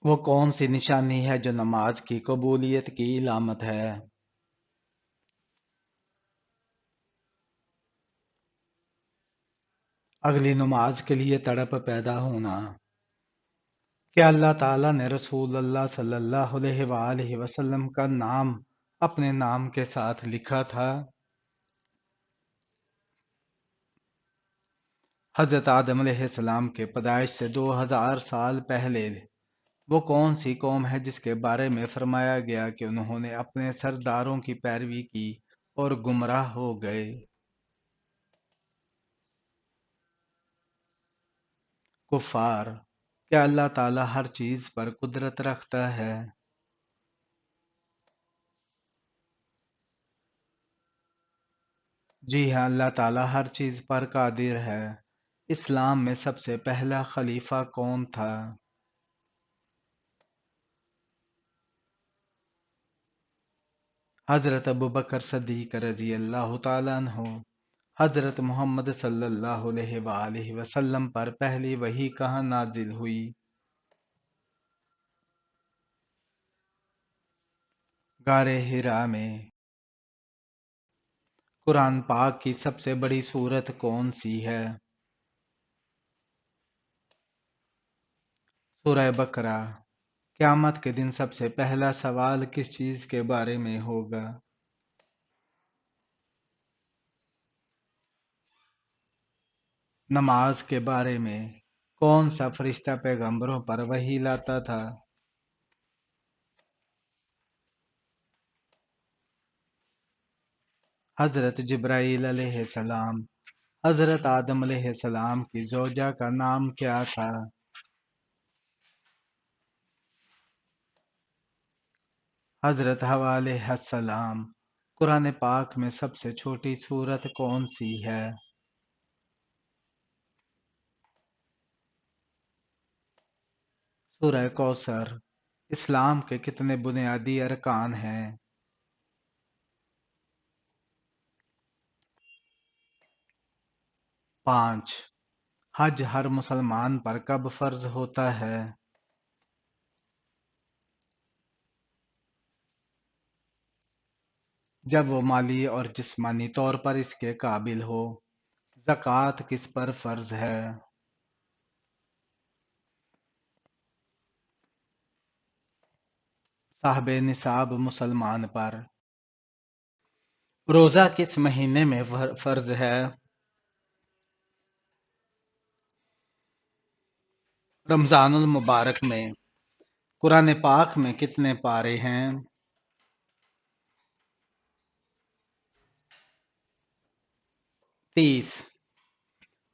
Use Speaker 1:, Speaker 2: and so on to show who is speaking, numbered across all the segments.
Speaker 1: وہ کون سی نشانی ہے جو نماز کی قبولیت کی علامت ہے؟ اگلی نماز کے لیے تڑپ پیدا ہونا۔ کیا اللہ تعالیٰ نے رسول اللہ صلی اللہ علیہ وآلہ وسلم کا نام اپنے نام کے ساتھ لکھا تھا؟ حضرت آدم علیہ السلام کے پیدائش سے 2000 سال پہلے وہ کون سی قوم ہے جس کے بارے میں فرمایا گیا کہ انہوں نے اپنے سرداروں کی پیروی کی اور گمراہ ہو گئے؟ کفار۔ کیا اللہ تعالیٰ ہر چیز پر قدرت رکھتا ہے؟ جی ہاں، اللہ تعالیٰ ہر چیز پر قادر ہے۔ اسلام میں سب سے پہلا خلیفہ کون تھا؟ حضرت ابوبکر صدیق رضی اللہ تعالیٰ عنہ۔ حضرت محمد صلی اللہ علیہ وآلہ وسلم پر پہلی وحی کہاں نازل ہوئی؟ غار حرا میں۔ قرآن پاک کی سب سے بڑی سورت کون سی ہے؟ سورہ بقرہ۔ قیامت کے دن سب سے پہلا سوال کس چیز کے بارے میں ہوگا؟ نماز کے بارے میں۔ کون سا فرشتہ پیغمبروں پر وحی لاتا تھا؟ حضرت جبرائیل علیہ السلام۔ حضرت آدم علیہ السلام کی زوجہ کا نام کیا تھا؟ حضرت حوا علیہ السلام۔ قرآن پاک میں سب سے چھوٹی سورت کون سی ہے؟ سورہ کوثر۔ اسلام کے کتنے بنیادی ارکان ہیں؟ 5۔ حج ہر مسلمان پر کب فرض ہوتا ہے؟ جب وہ مالی اور جسمانی طور پر اس کے قابل ہو۔ زکوٰۃ کس پر فرض ہے؟ صاحب نصاب مسلمان پر۔ روزہ کس مہینے میں فرض ہے؟ رمضان المبارک میں۔ قرآن پاک میں کتنے پارے ہیں؟ 30۔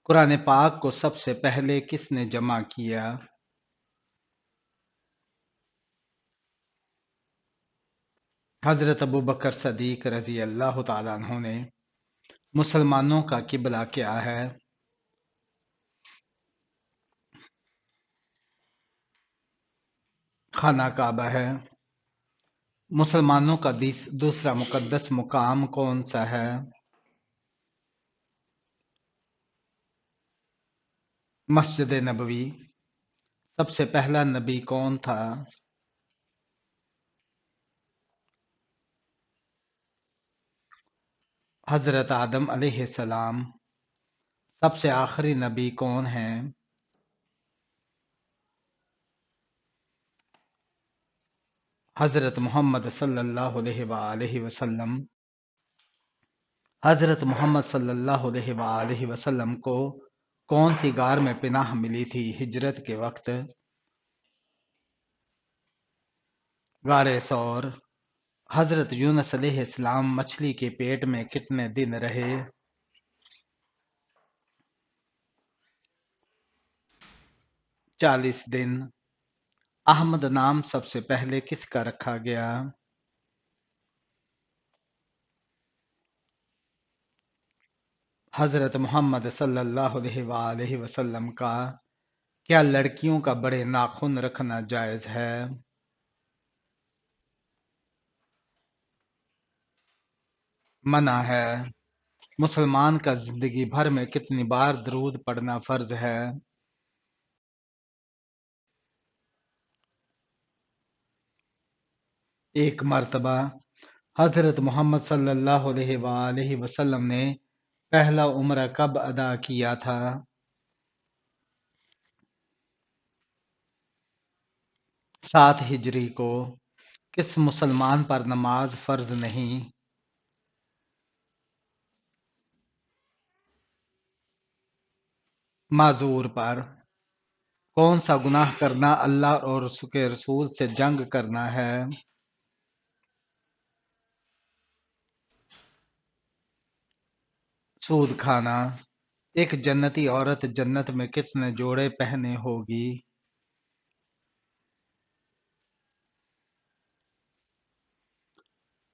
Speaker 1: قرآن پاک کو سب سے پہلے کس نے جمع کیا؟ حضرت ابوبکر صدیق رضی اللہ تعالیٰ عنہ نے۔ مسلمانوں کا قبلہ کیا ہے؟ خانہ کعبہ ہے۔ مسلمانوں کا دوسرا مقدس مقام کون سا ہے؟ مسجد نبوی۔ سب سے پہلا نبی کون تھا؟ حضرت آدم علیہ السلام۔ سب سے آخری نبی کون ہیں؟ حضرت محمد صلی اللہ علیہ وآلہ وسلم۔ حضرت محمد صلی اللہ علیہ وآلہ وسلم کو کون سی غار میں پناہ ملی تھی ہجرت کے وقت؟ غار ثور۔ حضرت یونس علیہ السلام مچھلی کے پیٹ میں کتنے دن رہے؟ 40 دن۔ احمد نام سب سے پہلے کس کا رکھا گیا؟ حضرت محمد صلی اللہ علیہ وآلہ وسلم کا۔ کیا لڑکیوں کا بڑے ناخن رکھنا جائز ہے؟ منع ہے۔ مسلمان کا زندگی بھر میں کتنی بار درود پڑھنا فرض ہے؟ ایک مرتبہ حضرت محمد صلی اللہ علیہ وآلہ وسلم نے پہلا عمرہ کب ادا کیا تھا؟ 7 ہجری کو۔ کس مسلمان پر نماز فرض نہیں؟ معذور پر۔ کون سا گناہ کرنا اللہ اور اس کے رسول سے جنگ کرنا ہے؟ سود کھانا۔ ایک جنتی عورت جنت میں کتنے جوڑے پہنے ہوگی؟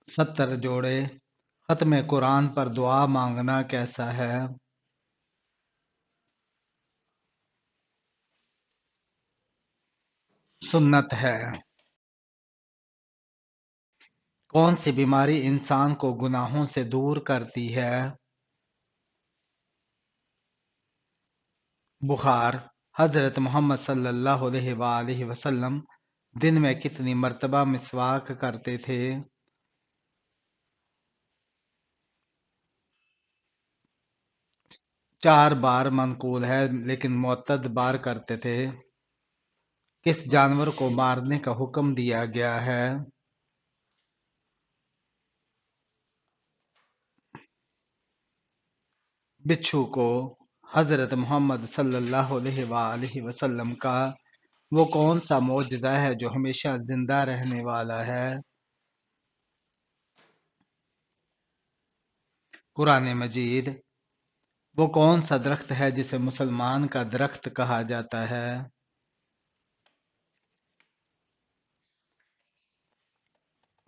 Speaker 1: 70 جوڑے۔ ختم قرآن پر دعا مانگنا کیسا ہے؟ سنت ہے۔ کون سی بیماری انسان کو گناہوں سے دور کرتی ہے؟ بخار۔ حضرت محمد صلی اللہ علیہ وآلہ وسلم دن میں کتنی مرتبہ مسواک کرتے تھے؟ 4 بار منقول ہے لیکن معتد بار کرتے تھے۔ کس جانور کو مارنے کا حکم دیا گیا ہے؟ بچھو کو۔ حضرت محمد صلی اللہ علیہ وآلہ وسلم کا وہ کون سا معجزہ ہے جو ہمیشہ زندہ رہنے والا ہے؟ قرآن مجید۔ وہ کون سا درخت ہے جسے مسلمان کا درخت کہا جاتا ہے؟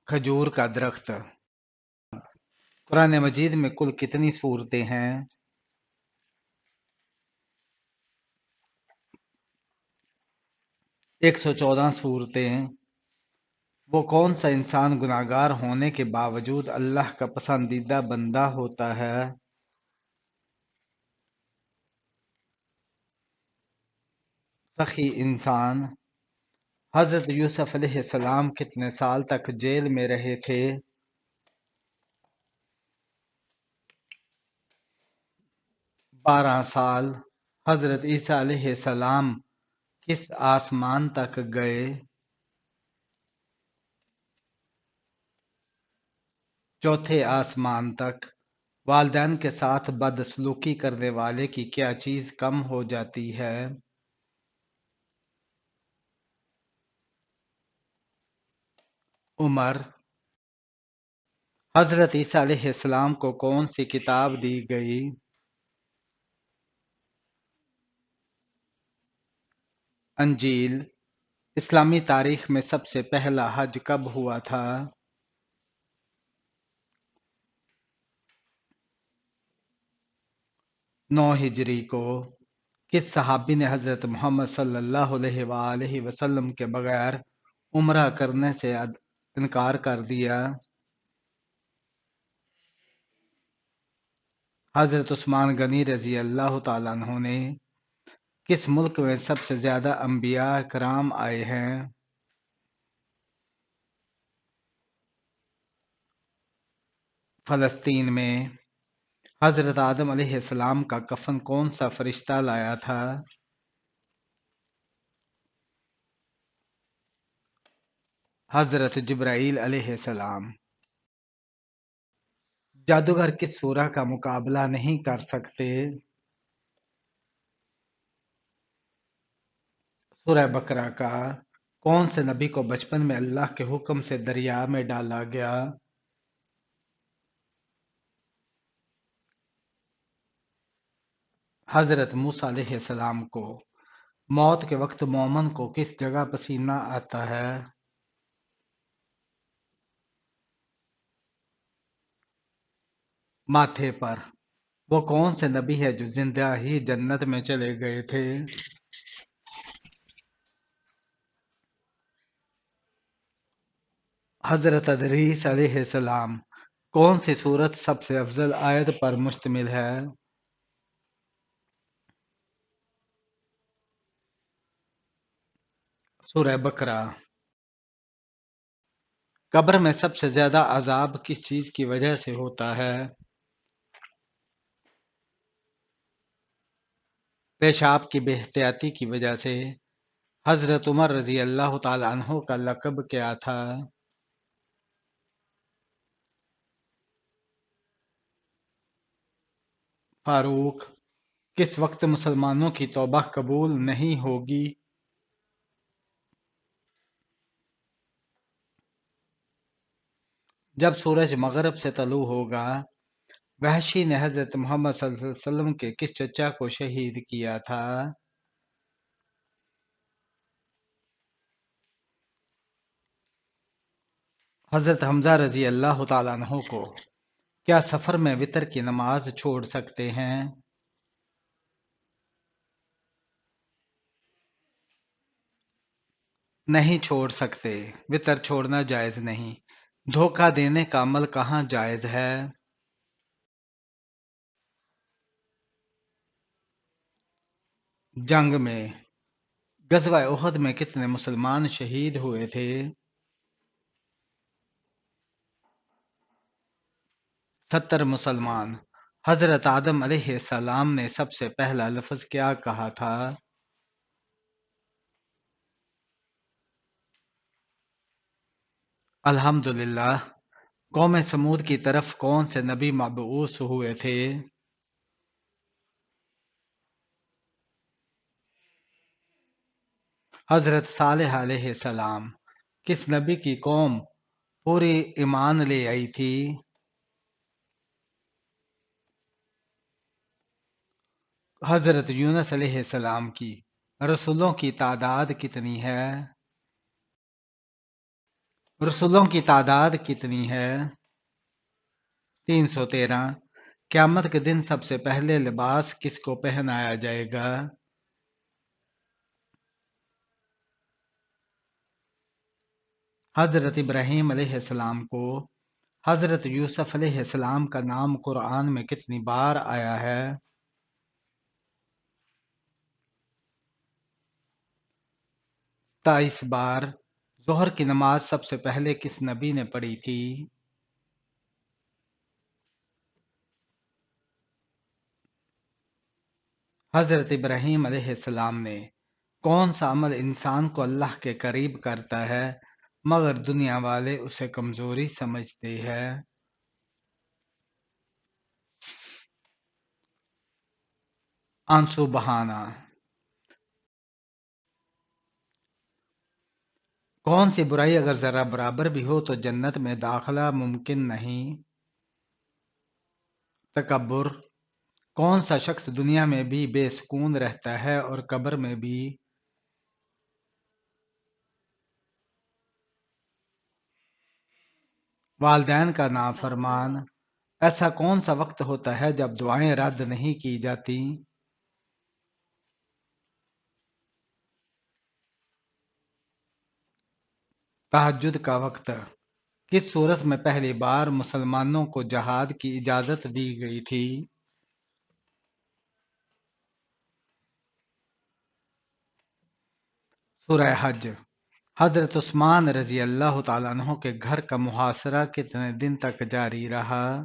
Speaker 1: کھجور کا درخت۔ قرآن مجید میں کل کتنی سورتیں ہیں؟ 114 سورتیں۔ وہ کون سا انسان گناہگار ہونے کے باوجود اللہ کا پسندیدہ بندہ ہوتا ہے؟ سخی انسان۔ حضرت یوسف علیہ السلام کتنے سال تک جیل میں رہے تھے؟ 12 سال۔ حضرت عیسیٰ علیہ السلام کس آسمان تک گئے؟ چوتھے آسمان تک۔ والدین کے ساتھ بدسلوکی کرنے والے کی کیا چیز کم ہو جاتی ہے؟ عمر۔ حضرت عیسیٰ علیہ السلام کو کون سی کتاب دی گئی؟ انجیل۔ اسلامی تاریخ میں سب سے پہلا حج کب ہوا تھا؟ 9 ہجری کو۔ کس صحابی نے حضرت محمد صلی اللہ علیہ وآلہ وسلم کے بغیر عمرہ کرنے سے انکار کر دیا؟ حضرت عثمان غنی رضی اللہ تعالیٰ عنہ نے۔ کس ملک میں سب سے زیادہ انبیاء کرام آئے ہیں؟ فلسطین میں۔ حضرت آدم علیہ السلام کا کفن کون سا فرشتہ لایا تھا؟ حضرت جبرائیل علیہ السلام۔ جادوگر کس سورہ کا مقابلہ نہیں کر سکتے؟ سورہ بقرہ کا۔ کون سے نبی کو بچپن میں اللہ کے حکم سے دریا میں ڈالا گیا؟ حضرت موسیٰ علیہ السلام کو۔ موت کے وقت مومن کو کس جگہ پسینہ آتا ہے؟ ماتھے پر۔ وہ کون سے نبی ہے جو زندہ ہی جنت میں چلے گئے تھے؟ حضرت ادریس علیہ السلام۔ کون سی صورت سب سے افضل آیت پر مشتمل ہے؟ سورہ بقرہ۔ قبر میں سب سے زیادہ عذاب کس چیز کی وجہ سے ہوتا ہے؟ پیشاب کی بے احتیاطی کی وجہ سے۔ حضرت عمر رضی اللہ تعالی عنہ کا لقب کیا تھا؟ فاروق۔ کس وقت مسلمانوں کی توبہ قبول نہیں ہوگی؟ جب سورج مغرب سے طلوع ہوگا۔ وحشی نے حضرت محمد صلی اللہ علیہ وسلم کے کس چچا کو شہید کیا تھا؟ حضرت حمزہ رضی اللہ تعالیٰ عنہ کو کیا سفر میں وتر کی نماز چھوڑ سکتے ہیں؟ نہیں چھوڑ سکتے، وتر چھوڑنا جائز نہیں۔ دھوکہ دینے کا عمل کہاں جائز ہے؟ جنگ میں۔ غزوہ احد میں کتنے مسلمان شہید ہوئے تھے؟ 70 مسلمان۔ حضرت آدم علیہ السلام نے سب سے پہلا لفظ کیا کہا تھا؟ الحمدللہ۔ قوم سمود کی طرف کون سے نبی مبعوث ہوئے تھے؟ حضرت صالح علیہ السلام۔ کس نبی کی قوم پوری ایمان لے آئی تھی؟ حضرت یونس علیہ السلام کی۔ رسولوں کی تعداد کتنی ہے؟ رسولوں کی تعداد کتنی ہے؟ 313۔ قیامت کے دن سب سے پہلے لباس کس کو پہنایا جائے گا؟ حضرت ابراہیم علیہ السلام کو۔ حضرت یوسف علیہ السلام کا نام قرآن میں کتنی بار آیا ہے؟ 27 بار۔ ظہر کی نماز سب سے پہلے کس نبی نے پڑھی تھی؟ حضرت ابراہیم علیہ السلام نے۔ کون سا عمل انسان کو اللہ کے قریب کرتا ہے مگر دنیا والے اسے کمزوری سمجھتے ہیں؟ آنسو بہانا۔ کون سی برائی اگر ذرا برابر بھی ہو تو جنت میں داخلہ ممکن نہیں؟ تکبر۔ کون سا شخص دنیا میں بھی بے سکون رہتا ہے اور قبر میں بھی؟ والدین کا نافرمان۔ ایسا کون سا وقت ہوتا ہے جب دعائیں رد نہیں کی جاتی؟ تہجد کا وقت۔ کس صورت میں پہلی بار مسلمانوں کو جہاد کی اجازت دی گئی تھی؟ سورہ حج۔ حضرت عثمان رضی اللہ تعالیٰ عنہ کے گھر کا محاصرہ کتنے دن تک جاری رہا؟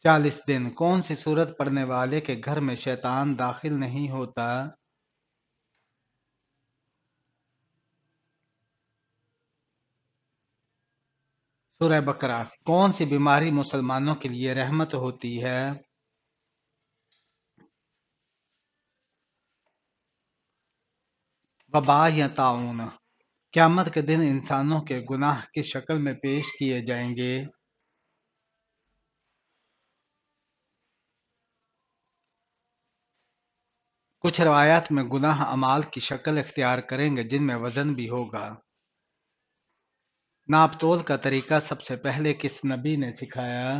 Speaker 1: 40 دن۔ کون سی صورت پڑھنے والے کے گھر میں شیطان داخل نہیں ہوتا؟ سورہ بقرہ۔ کون سی بیماری مسلمانوں کے لیے رحمت ہوتی ہے؟ وبا یا طاعون۔ قیامت کے دن انسانوں کے گناہ کس شکل میں پیش کیے جائیں گے؟ کچھ روایات میں گناہ اعمال کی شکل اختیار کریں گے جن میں وزن بھی ہوگا۔ ناپ تول کا طریقہ سب سے پہلے کس نبی نے سکھایا؟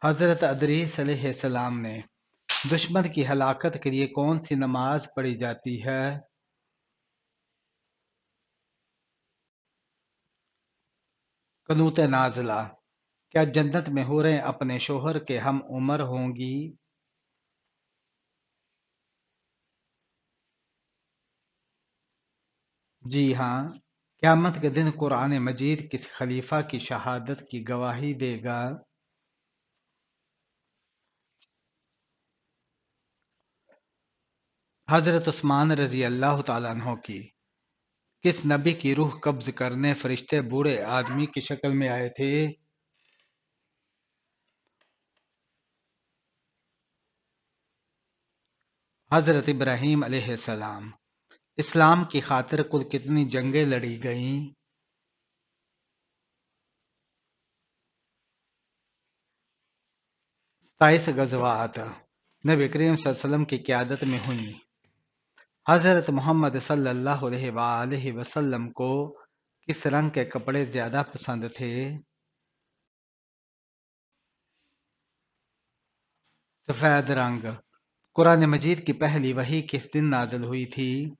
Speaker 1: حضرت ادریس علیہ السلام نے۔ دشمن کی ہلاکت کے لیے کون سی نماز پڑھی جاتی ہے؟ قنوت نازلہ۔ کیا جنت میں حوریں اپنے شوہر کے ہم عمر ہوں گی؟ جی ہاں۔ قیامت کے دن قرآن مجید کس خلیفہ کی شہادت کی گواہی دے گا؟ حضرت عثمان رضی اللہ تعالیٰ عنہ کی۔ کس نبی کی روح قبض کرنے فرشتے بوڑھے آدمی کی شکل میں آئے تھے؟ حضرت ابراہیم علیہ السلام۔ اسلام کی خاطر کل کتنی جنگیں لڑی گئیں؟ 27 غزوات نبی کریم صلی اللہ علیہ وسلم کی قیادت میں ہوئیں۔ حضرت محمد صلی اللہ علیہ وآلہ وسلم کو کس رنگ کے کپڑے زیادہ پسند تھے؟ سفید رنگ۔ قرآن مجید کی پہلی وحی کس دن نازل ہوئی تھی؟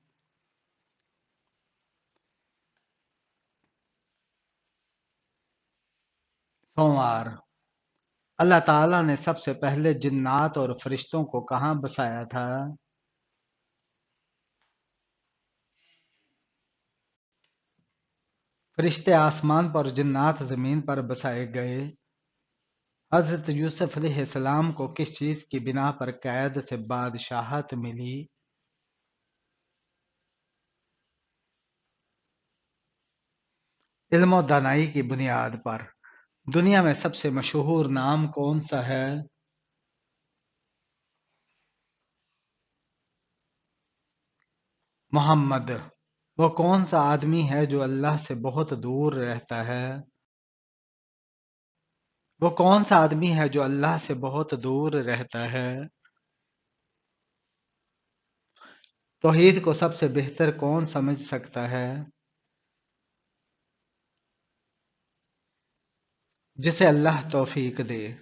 Speaker 1: سوموار۔ اللہ تعالیٰ نے سب سے پہلے جنات اور فرشتوں کو کہاں بسایا تھا؟ فرشتے آسمان پر اور جنات زمین پر بسائے گئے۔ حضرت یوسف علیہ السلام کو کس چیز کی بنا پر قید سے بادشاہت ملی؟ علم و دانائی کی بنیاد پر۔ دنیا میں سب سے مشہور نام کون سا ہے؟ محمد۔ وہ کون سا آدمی ہے جو اللہ سے بہت دور رہتا ہے؟ وہ کون سا آدمی ہے جو اللہ سے بہت دور رہتا ہے؟ توحید کو سب سے بہتر کون سمجھ سکتا ہے؟ جسے اللہ توفیق دے۔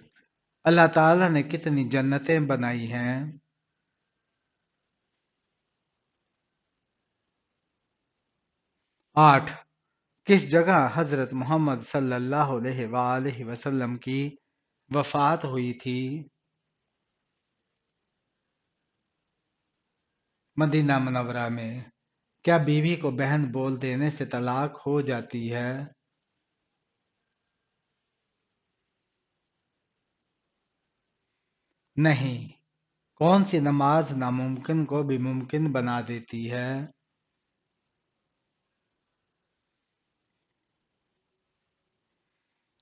Speaker 1: اللہ تعالیٰ نے کتنی جنتیں بنائی ہیں؟ 8۔ کس جگہ حضرت محمد صلی اللہ علیہ وآلہ وسلم کی وفات ہوئی تھی؟ مدینہ منورہ میں۔ کیا بیوی کو بہن بول دینے سے طلاق ہو جاتی ہے؟ نہیں۔ کون سی نماز ناممکن کو بھی ممکن بنا دیتی ہے؟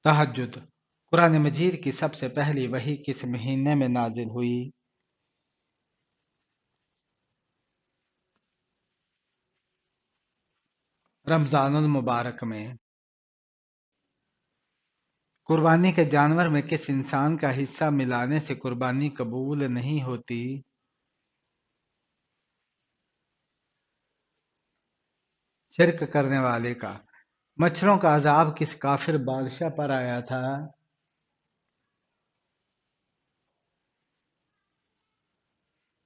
Speaker 1: تہجد۔ قرآن مجید کی سب سے پہلی وحی کس مہینے میں نازل ہوئی؟ رمضان المبارک میں۔ قربانی کے جانور میں کس انسان کا حصہ ملانے سے قربانی قبول نہیں ہوتی؟ شرک کرنے والے کا۔ مچھروں کا عذاب کس کافر بادشاہ پر آیا تھا؟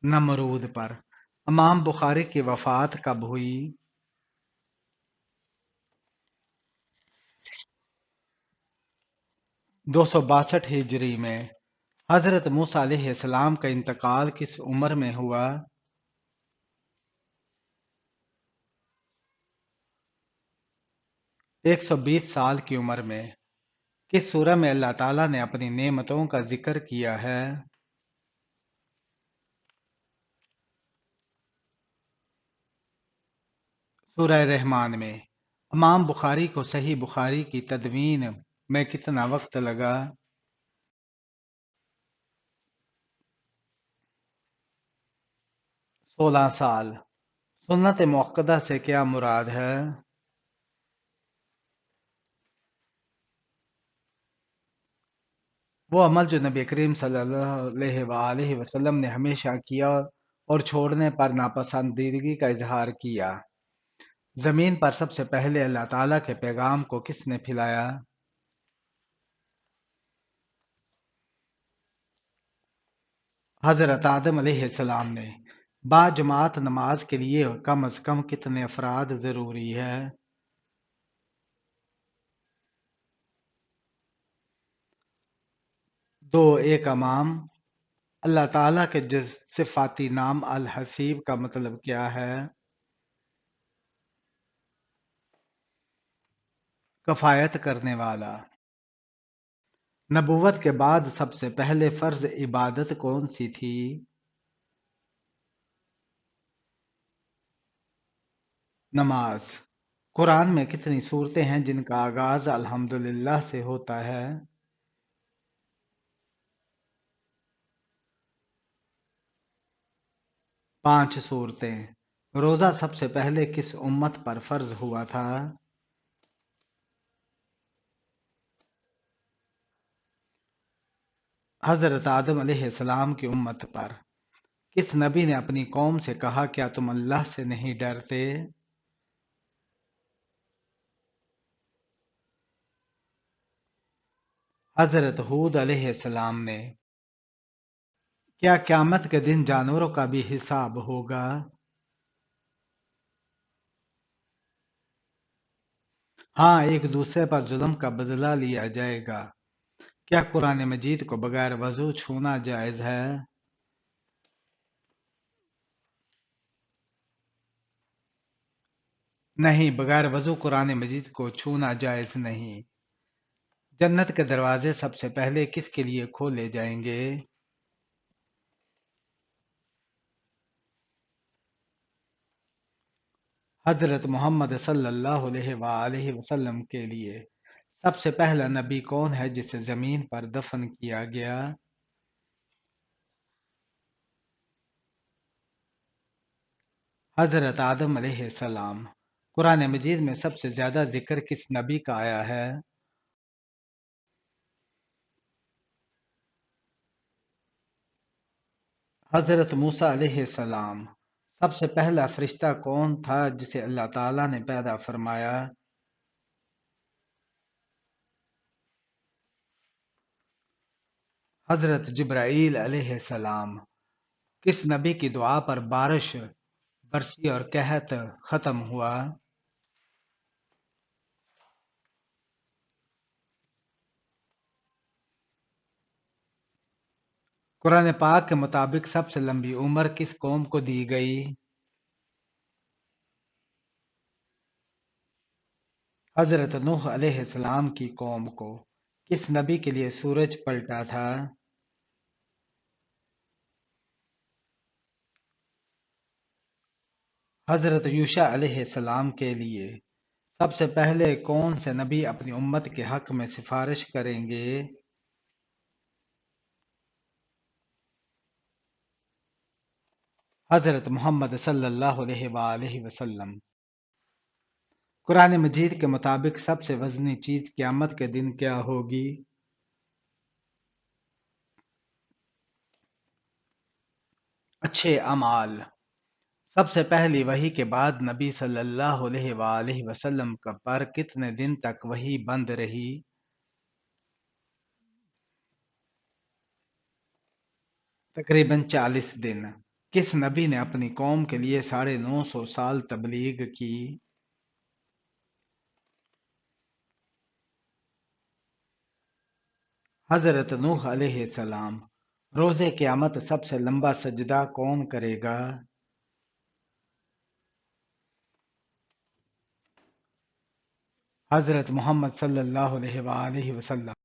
Speaker 1: نمرود پر۔ امام بخاری کی وفات کب ہوئی؟ 262 ہجری میں۔ حضرت موسیٰ علیہ السلام کا انتقال کس عمر میں ہوا؟ 120 سال کی عمر میں۔ کس سورہ میں اللہ تعالیٰ نے اپنی نعمتوں کا ذکر کیا ہے؟ سورہ رحمان میں۔ امام بخاری کو صحیح بخاری کی تدوین میں کتنا وقت لگا؟ 16 سال۔ سنت موقدہ سے کیا مراد ہے؟ وہ عمل جو نبی کریم صلی اللہ علیہ وآلہ وسلم نے ہمیشہ کیا اور چھوڑنے پر ناپسندیدگی کا اظہار کیا۔ زمین پر سب سے پہلے اللہ تعالیٰ کے پیغام کو کس نے پھیلایا؟ حضرت آدم علیہ السلام نے۔ با جماعت نماز کے لیے کم از کم کتنے افراد ضروری ہے؟ دو ایک امام۔ اللہ تعالیٰ کے صفاتی نام الحسیب کا مطلب کیا ہے؟ کفایت کرنے والا۔ نبوت کے بعد سب سے پہلے فرض عبادت کون سی تھی؟ نماز۔ قرآن میں کتنی صورتیں ہیں جن کا آغاز الحمدللہ سے ہوتا ہے؟ 5 صورتیں۔ روزہ سب سے پہلے کس امت پر فرض ہوا تھا؟ حضرت آدم علیہ السلام کی امت پر۔ کس نبی نے اپنی قوم سے کہا کیا تم اللہ سے نہیں ڈرتے؟ حضرت ہود علیہ السلام نے۔ کیا قیامت کے دن جانوروں کا بھی حساب ہوگا؟ ہاں، ایک دوسرے پر ظلم کا بدلہ لیا جائے گا۔ کیا قرآن مجید کو بغیر وضو چھونا جائز ہے؟ نہیں، بغیر وضو قرآن مجید کو چھونا جائز نہیں۔ جنت کے دروازے سب سے پہلے کس کے لیے کھولے جائیں گے؟ حضرت محمد صلی اللہ علیہ وآلہ وسلم کے لیے۔ سب سے پہلا نبی کون ہے جسے زمین پر دفن کیا گیا؟ حضرت آدم علیہ السلام۔ قرآن مجید میں سب سے زیادہ ذکر کس نبی کا آیا ہے؟ حضرت موسیٰ علیہ السلام۔ سب سے پہلا فرشتہ کون تھا جسے اللہ تعالیٰ نے پیدا فرمایا؟ حضرت جبرائیل علیہ السلام۔ کس نبی کی دعا پر بارش برسی اور قحط ختم ہوا؟ قرآن پاک کے مطابق سب سے لمبی عمر کس قوم کو دی گئی؟ حضرت نوح علیہ السلام کی قوم کو۔ کس نبی کے لیے سورج پلٹا تھا؟ حضرت یوشع علیہ السلام کے لیے۔ سب سے پہلے کون سے نبی اپنی امت کے حق میں سفارش کریں گے؟ حضرت محمد صلی اللہ علیہ وآلہ وسلم۔ قرآن مجید کے مطابق سب سے وزنی چیز قیامت کے دن کیا ہوگی؟ اچھے اعمال۔ سب سے پہلی وحی کے بعد نبی صلی اللہ علیہ وآلہ وسلم پر کتنے دن تک وحی بند رہی؟ تقریباً 40 دن۔ کس نبی نے اپنی قوم کے لیے 950 سال تبلیغ کی؟ حضرت نوح علیہ السلام۔ روز قیامت سب سے لمبا سجدہ کون کرے گا؟ حضرت محمد صلی اللہ علیہ وآلہ وسلم۔